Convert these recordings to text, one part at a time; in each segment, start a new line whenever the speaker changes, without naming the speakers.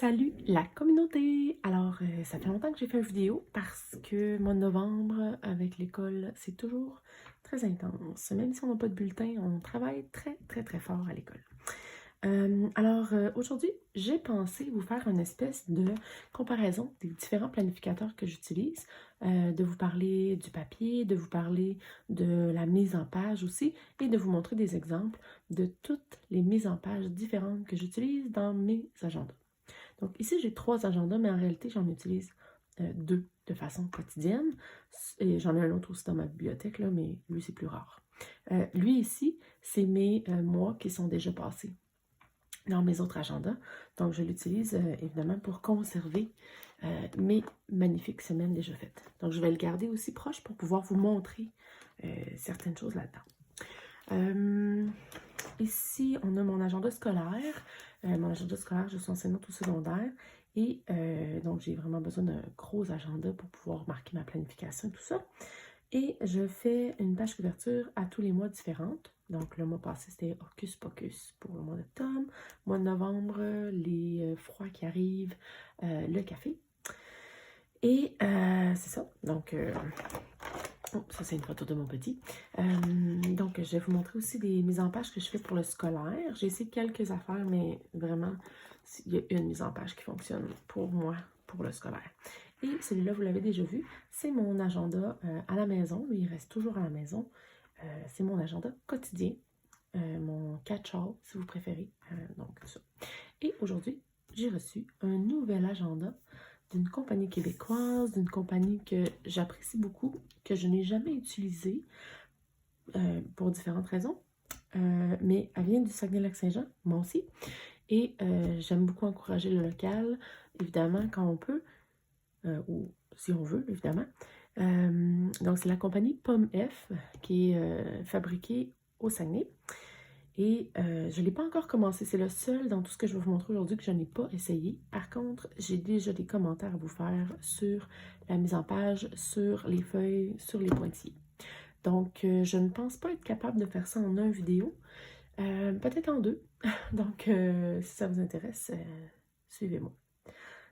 Salut la communauté! Alors, ça fait longtemps que j'ai fait une vidéo parce que mois de novembre avec l'école, c'est toujours très intense. Même si on n'a pas de bulletin, on travaille très fort à l'école. Aujourd'hui, j'ai pensé vous faire une espèce de comparaison des différents planificateurs que j'utilise, de vous parler du papier, de vous parler de la mise en page aussi, et de vous montrer des exemples de toutes les mises en page différentes que j'utilise dans mes agendas. Donc ici, j'ai 3 agendas, mais en réalité, j'en utilise 2 de façon quotidienne. Et j'en ai un autre aussi dans ma bibliothèque, là, mais lui, c'est plus rare. Lui ici, c'est mes mois qui sont déjà passés dans mes autres agendas. Donc, je l'utilise évidemment pour conserver mes magnifiques semaines déjà faites. Donc, je vais le garder aussi proche pour pouvoir vous montrer certaines choses là-dedans. Ici, on a mon agenda scolaire. Mon agenda scolaire, je suis enseignante au secondaire. Et donc, j'ai vraiment besoin d'un gros agenda pour pouvoir marquer ma planification et tout ça. Et je fais une page couverture à tous les mois différentes. Donc, le mois passé, c'était Hocus Pocus pour le mois d'octobre. Mois de novembre, les froids qui arrivent, le café. Et c'est ça. Donc, oh, ça, c'est une photo de mon petit. Donc, je vais vous montrer aussi des mises en page que je fais pour le scolaire. J'ai essayé quelques affaires, mais vraiment, il y a une mise en page qui fonctionne pour moi, pour le scolaire. Et celui-là, vous l'avez déjà vu, c'est mon agenda à la maison. Lui, il reste toujours à la maison. C'est mon agenda quotidien, mon catch-all, si vous préférez. Donc, ça. Et aujourd'hui, j'ai reçu un nouvel agenda d'une compagnie québécoise, d'une compagnie que j'apprécie beaucoup, que je n'ai jamais utilisée pour différentes raisons. Mais elle vient du Saguenay-Lac-Saint-Jean, moi aussi. Et j'aime beaucoup encourager le local, évidemment, quand on peut, ou si on veut, évidemment. Donc, c'est la compagnie Pomme F qui est fabriquée au Saguenay. Et je ne l'ai pas encore commencé. C'est le seul dans tout ce que je vais vous montrer aujourd'hui que je n'ai pas essayé. Par contre, j'ai déjà des commentaires à vous faire sur la mise en page, sur les feuilles, sur les pointillés. Donc, je ne pense pas être capable de faire ça en une vidéo. Peut-être en 2. Donc, si ça vous intéresse, suivez-moi.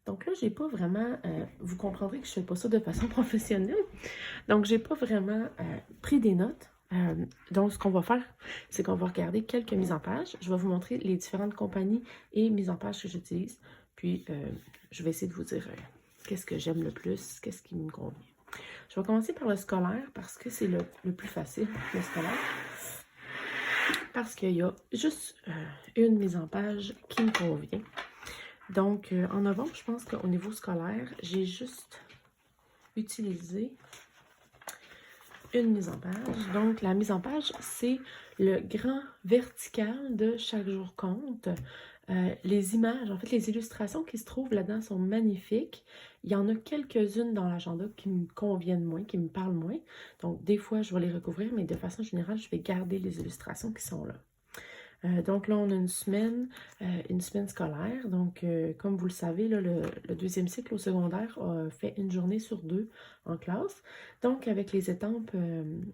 Donc là, j'ai pas vraiment... vous comprendrez que je fais pas ça de façon professionnelle. Donc, j'ai pas vraiment pris des notes. Donc, ce qu'on va faire, c'est qu'on va regarder quelques mises en page. Je vais vous montrer les différentes compagnies et mises en page que j'utilise. Puis, je vais essayer de vous dire qu'est-ce que j'aime le plus, qu'est-ce qui me convient. Je vais commencer par le scolaire parce que c'est le plus facile, le scolaire. Parce qu'il y a juste une mise en page qui me convient. Donc, en novembre, je pense qu'au niveau scolaire, j'ai juste utilisé une mise en page. Donc, la mise en page, c'est le grand vertical de Chaque jour compte. Les images, en fait, les illustrations qui se trouvent là-dedans sont magnifiques. Il y en a quelques-unes dans l'agenda qui me conviennent moins, qui me parlent moins. Donc, des fois, je vais les recouvrir, mais de façon générale, je vais garder les illustrations qui sont là. Donc là, on a une semaine scolaire. Donc, comme vous le savez, là, le deuxième cycle au secondaire fait une journée sur 2 en classe. Donc, avec les étampes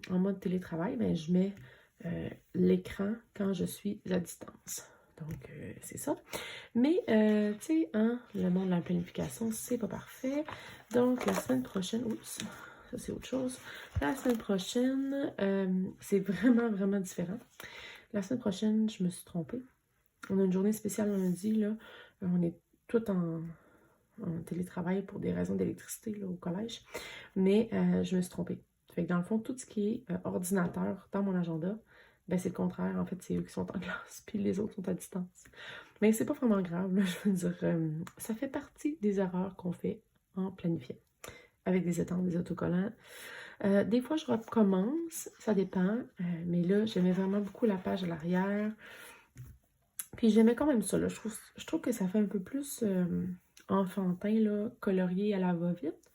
en mode télétravail, ben, je mets l'écran quand je suis à distance. Donc, c'est ça. Mais, tu sais, hein, le nom de la planification, c'est pas parfait. Donc, la semaine prochaine, oups, ça c'est autre chose. La semaine prochaine, c'est vraiment différent. La semaine prochaine, je me suis trompée. On a une journée spéciale lundi, là. On est tout en télétravail pour des raisons d'électricité au collège. Mais je me suis trompée. Fait que dans le fond, tout ce qui est ordinateur dans mon agenda, ben c'est le contraire. En fait, c'est eux qui sont en classe, puis les autres sont à distance. Mais c'est pas vraiment grave, là, je veux dire. Ça fait partie des erreurs qu'on fait en planifiant. Avec des étampes, des autocollants. Des fois, je recommence, ça dépend. Mais là, j'aimais vraiment beaucoup la page à l'arrière. Puis j'aimais quand même ça, là. Je trouve que ça fait un peu plus enfantin, là, colorié à la va-vite.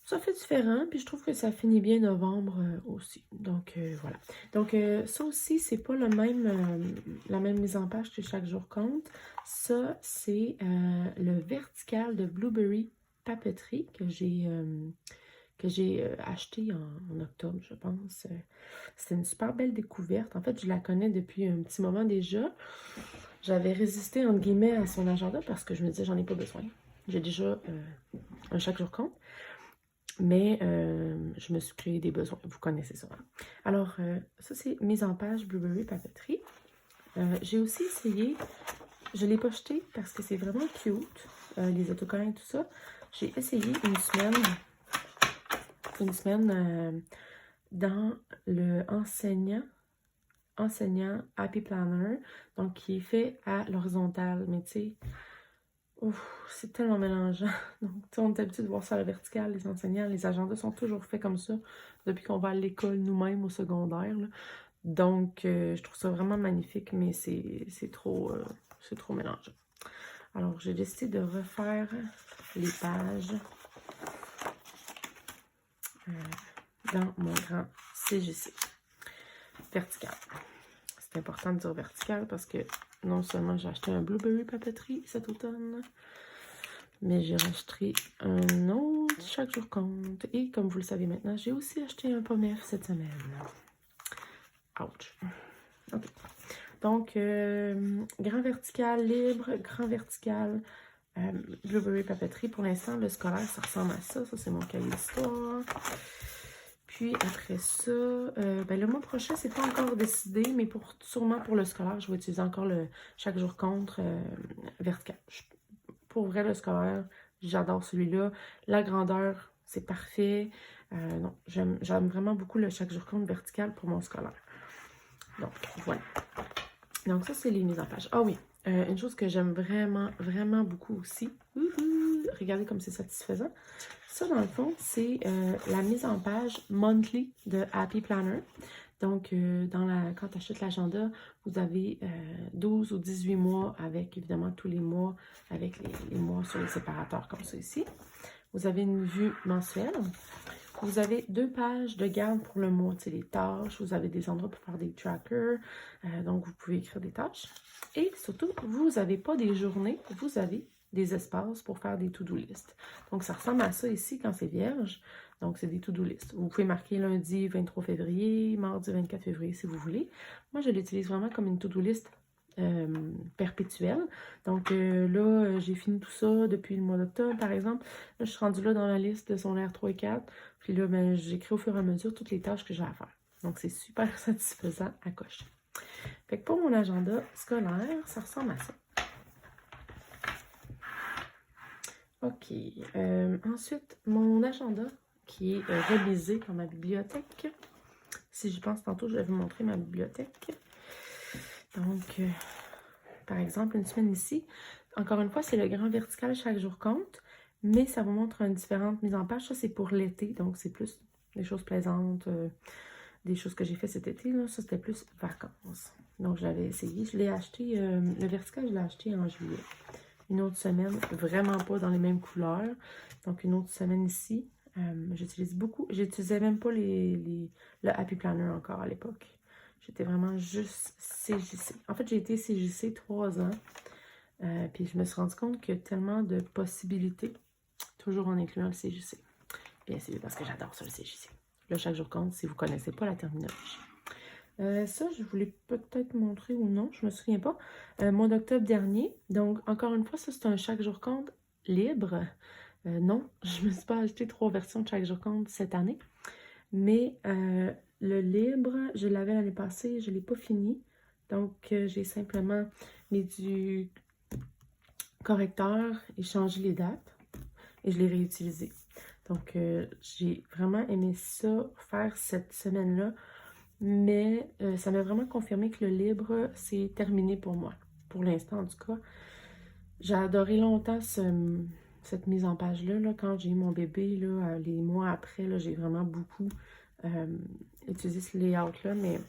Ça fait différent, puis je trouve que ça finit bien novembre aussi. Donc, voilà. Donc, ça aussi, c'est pas la même mise en page que Chaque jour compte. Ça, c'est le vertical de Blueberry Papeterie que j'ai acheté en octobre, je pense. C'est une super belle découverte. En fait, je la connais depuis un petit moment déjà. J'avais résisté, entre guillemets, à son agenda parce que je me disais, j'en ai pas besoin. J'ai déjà un chaque jour compte. Mais je me suis créé des besoins. Vous connaissez ça. Hein? Alors, ça, c'est mise en page Blueberry Papeterie. J'ai aussi essayé, je ne l'ai pas jeté parce que c'est vraiment cute, les autocollants et tout ça. J'ai essayé une semaine dans le enseignant Happy Planner, donc qui est fait à l'horizontale. Mais tu sais, c'est tellement mélangeant. Donc, on est habitué de voir ça à la verticale, les enseignants, les agendas sont toujours faits comme ça depuis qu'on va à l'école nous-mêmes au secondaire. Là. Donc, je trouve ça vraiment magnifique, mais c'est trop mélangeant. Alors, j'ai décidé de refaire les pages dans mon grand CGC vertical. C'est important de dire vertical parce que non seulement j'ai acheté un Blueberry Papeterie cet automne, mais j'ai racheté un autre chaque jour compte. Et comme vous le savez maintenant, j'ai aussi acheté un Pomme-F cette semaine. Ouch. OK. Donc, grand vertical libre, grand vertical Blueberry Papeterie. Pour l'instant, le scolaire, ça ressemble à ça. Ça, c'est mon cahier d'histoire. Puis après ça, le mois prochain, c'est pas encore décidé, mais sûrement pour le scolaire, je vais utiliser encore le chaque jour contre vertical. Pour vrai, le scolaire, j'adore celui-là. La grandeur, c'est parfait. Non, j'aime vraiment beaucoup le chaque jour compte vertical pour mon scolaire. Donc, voilà. Donc, ça, c'est les mises en page. Ah oui, une chose que j'aime vraiment, vraiment beaucoup aussi. Regardez comme c'est satisfaisant. Ça, dans le fond, c'est la mise en page monthly de Happy Planner. Donc, quand tu achètes l'agenda, vous avez 12 ou 18 mois avec, évidemment, tous les mois, avec les mois sur les séparateurs comme ça ici. Vous avez une vue mensuelle. Vous avez 2 pages de garde pour le mois, tu sais, les tâches. Vous avez des endroits pour faire des trackers. Donc, vous pouvez écrire des tâches. Et surtout, vous n'avez pas des journées, vous avez des espaces pour faire des to-do list. Donc, ça ressemble à ça ici quand c'est vierge. Donc, c'est des to-do list. Vous pouvez marquer lundi 23 février, mardi 24 février si vous voulez. Moi, je l'utilise vraiment comme une to-do list perpétuelle. Donc, là, j'ai fini tout ça depuis le mois d'octobre, par exemple. Là, je suis rendue là dans la liste de secondaire 3 et 4. Puis là, ben, j'écris au fur et à mesure toutes les tâches que j'ai à faire. Donc, c'est super satisfaisant à cocher. Fait que pour mon agenda scolaire, ça ressemble à ça. OK. Ensuite, mon agenda qui est révisé dans ma bibliothèque. Si j'y pense tantôt, je vais vous montrer ma bibliothèque. Donc, par exemple, une semaine ici. Encore une fois, c'est le grand vertical chaque jour compte, mais ça vous montre une différente mise en page. Ça, c'est pour l'été, donc c'est plus des choses plaisantes, des choses que j'ai fait cet été. Là. Ça, c'était plus vacances. Donc, je l'avais essayé. Je l'ai acheté, le vertical, je l'ai acheté en juillet. Une autre semaine, vraiment pas dans les mêmes couleurs. Donc, une autre semaine ici. J'utilise beaucoup. J'utilisais même pas le Happy Planner encore à l'époque. J'étais vraiment juste CJC. En fait, j'ai été CJC 3 ans. Puis je me suis rendu compte qu'il y a tellement de possibilités, toujours en incluant le CJC. Bien, c'est parce que j'adore ça, le CJC. Là, chaque jour compte si vous ne connaissez pas la terminologie. Ça, je voulais peut-être montrer ou non, je ne me souviens pas. Mois d'octobre dernier. Donc, encore une fois, ça, c'est un chaque jour compte libre. Non, je ne me suis pas acheté 3 versions de chaque jour compte cette année. Mais le libre, je l'avais l'année passée, je ne l'ai pas fini. Donc, j'ai simplement mis du correcteur et changé les dates. Et je l'ai réutilisé. Donc, j'ai vraiment aimé ça, faire cette semaine-là. Mais ça m'a vraiment confirmé que le libre, c'est terminé pour moi. Pour l'instant, en tout cas. J'ai adoré longtemps cette mise en page-là. Là, quand j'ai eu mon bébé, là, les mois après, là, j'ai vraiment beaucoup utilisé ce layout-là, mais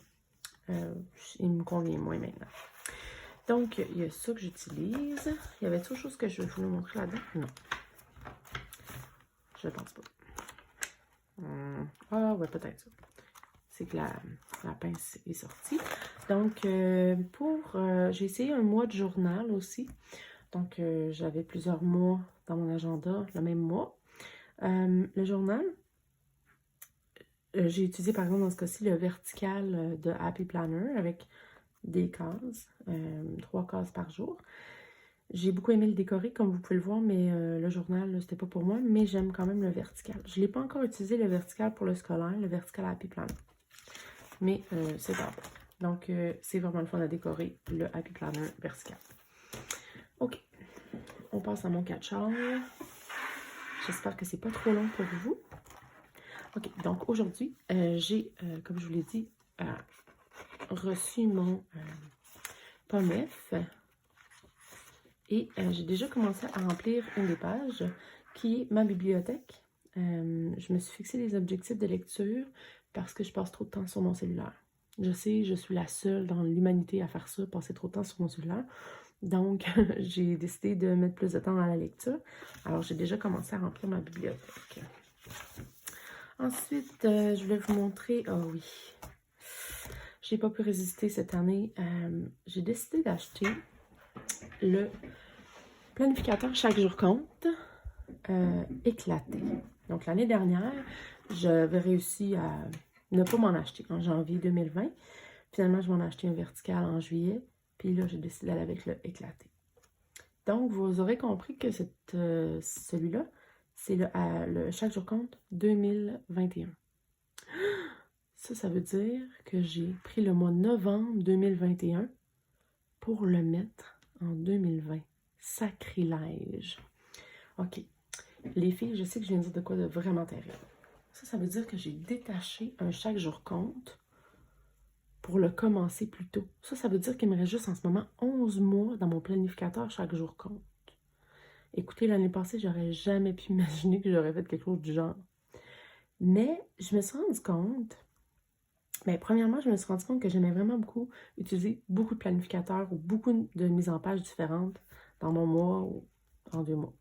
il me convient moins maintenant. Donc, il y a ça que j'utilise. Il y avait autre chose que je voulais vous montrer là-dedans? Non. Je pense pas. Ah, ouais, peut-être ça. C'est que la pince est sortie. Donc, j'ai essayé un mois de journal aussi. Donc, j'avais plusieurs mois dans mon agenda, le même mois. Le journal, j'ai utilisé par exemple dans ce cas-ci le vertical de Happy Planner avec des cases, 3 cases par jour. J'ai beaucoup aimé le décorer, comme vous pouvez le voir, mais le journal, c'était pas pour moi, mais j'aime quand même le vertical. Je ne l'ai pas encore utilisé, le vertical, pour le scolaire, le vertical à Happy Planner. Mais c'est pas bon. Donc, c'est vraiment le fun à décorer, le Happy Planner vertical. OK. On passe à mon catch-all. J'espère que c'est pas trop long pour vous. OK. Donc, aujourd'hui, j'ai, comme je vous l'ai dit, reçu mon POMEF. Et j'ai déjà commencé à remplir une des pages qui est ma bibliothèque. Je me suis fixé des objectifs de lecture parce que je passe trop de temps sur mon cellulaire. Je sais, je suis la seule dans l'humanité à faire ça, passer trop de temps sur mon cellulaire. Donc, j'ai décidé de mettre plus de temps à la lecture. Alors, j'ai déjà commencé à remplir ma bibliothèque. Ensuite, je vais vous montrer... Ah oui, j'ai pas pu résister cette année. J'ai décidé d'acheter le planificateur Chaque jour compte éclaté. Donc, l'année dernière, j'avais réussi à ne pas m'en acheter en janvier 2020. Finalement, je m'en ai acheté un vertical en juillet. Puis là, j'ai décidé d'aller avec le éclaté. Donc, vous aurez compris que celui-là, c'est le Chaque jour compte 2021. Ça veut dire que j'ai pris le mois de novembre 2021 pour le mettre en 2020. Sacrilège. OK. Les filles, je sais que je viens de dire de quoi de vraiment terrible. Ça veut dire que j'ai détaché un Chaque jour compte pour le commencer plus tôt. Ça veut dire qu'il me reste juste en ce moment 11 mois dans mon planificateur Chaque jour compte. Écoutez, l'année passée, j'aurais jamais pu imaginer que j'aurais fait quelque chose du genre. Mais je me suis rendu compte, premièrement, je me suis rendu compte que j'aimais vraiment beaucoup utiliser beaucoup de planificateurs ou beaucoup de mises en page différentes dans mon mois ou en 2 mois.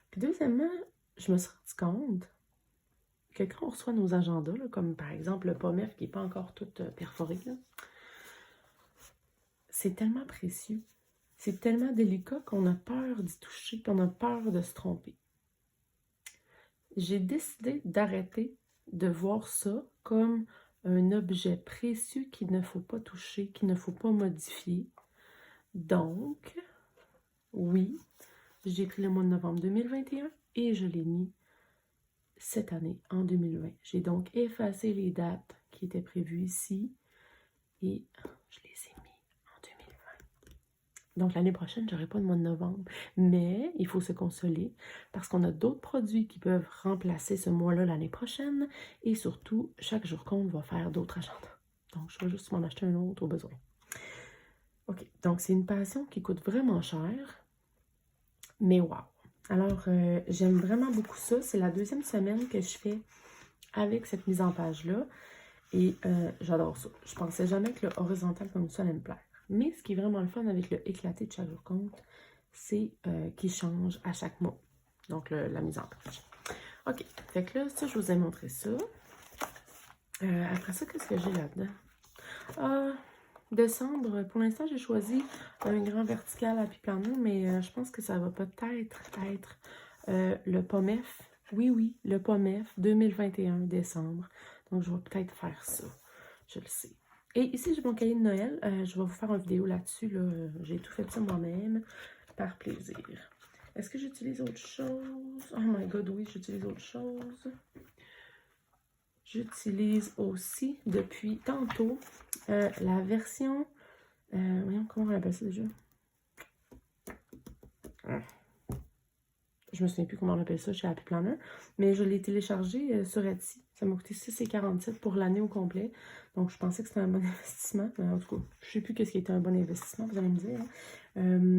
Puis deuxièmement, je me suis rendu compte que quand on reçoit nos agendas, là, comme par exemple le POMEF qui n'est pas encore tout perforé, c'est tellement précieux. C'est tellement délicat qu'on a peur d'y toucher, qu'on a peur de se tromper. J'ai décidé d'arrêter de voir ça comme un objet précieux qu'il ne faut pas toucher, qu'il ne faut pas modifier. Donc, oui, j'ai pris le mois de novembre 2021 et je l'ai mis cette année, en 2020. J'ai donc effacé les dates qui étaient prévues ici et je les ai mis en 2020. Donc, l'année prochaine, je n'aurai pas de mois de novembre. Mais il faut se consoler parce qu'on a d'autres produits qui peuvent remplacer ce mois-là l'année prochaine. Et surtout, Chaque jour compte va faire d'autres agendas. Donc, je vais juste m'en acheter un autre au besoin. OK. Donc, c'est une passion qui coûte vraiment cher. Mais wow! Alors, j'aime vraiment beaucoup ça. C'est la 2e semaine que je fais avec cette mise en page-là. Et j'adore ça. Je pensais jamais que le horizontal comme ça allait me plaire. Mais ce qui est vraiment le fun avec le éclaté de Chaque jour compte, c'est qu'il change à chaque mois. Donc, la mise en page. OK. Fait que là, ça, je vous ai montré ça. Après ça, qu'est-ce que j'ai là-dedans? Décembre, pour l'instant, j'ai choisi un grand vertical Happy Planner, mais je pense que ça va peut-être être le POMEF. Oui, le POMEF 2021, décembre. Donc, je vais peut-être faire ça. Je le sais. Et ici, j'ai mon cahier de Noël. Je vais vous faire une vidéo là-dessus. Là. J'ai tout fait ça moi-même, par plaisir. Est-ce que j'utilise autre chose? Oh my God, oui, j'utilise autre chose. J'utilise aussi, depuis tantôt, la version... voyons, comment on appelle ça déjà? Je me souviens plus comment on appelle ça chez Happy Planner, mais je l'ai téléchargé sur Etsy. Ça m'a coûté 6,47 pour l'année au complet. Donc, je pensais que c'était un bon investissement. En tout cas, je ne sais plus qu'est-ce qui était un bon investissement, vous allez me dire.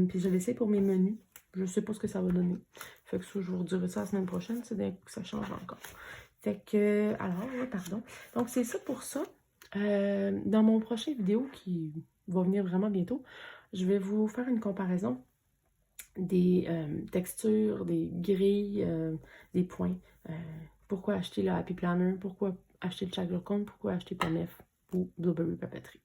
Puis, je l'ai essayé pour mes menus. Je ne sais pas ce que ça va donner. Fait que ça, je vous redirai ça la semaine prochaine. C'est d'un coup que ça change encore. Fait que, alors, pardon. Donc, c'est ça pour ça. Dans mon prochain vidéo qui va venir vraiment bientôt, je vais vous faire une comparaison des textures, des grilles, des points. Pourquoi acheter le Happy Planner, pourquoi acheter le Chaque jour compte, pourquoi acheter POMEF ou Blueberry Papeterie.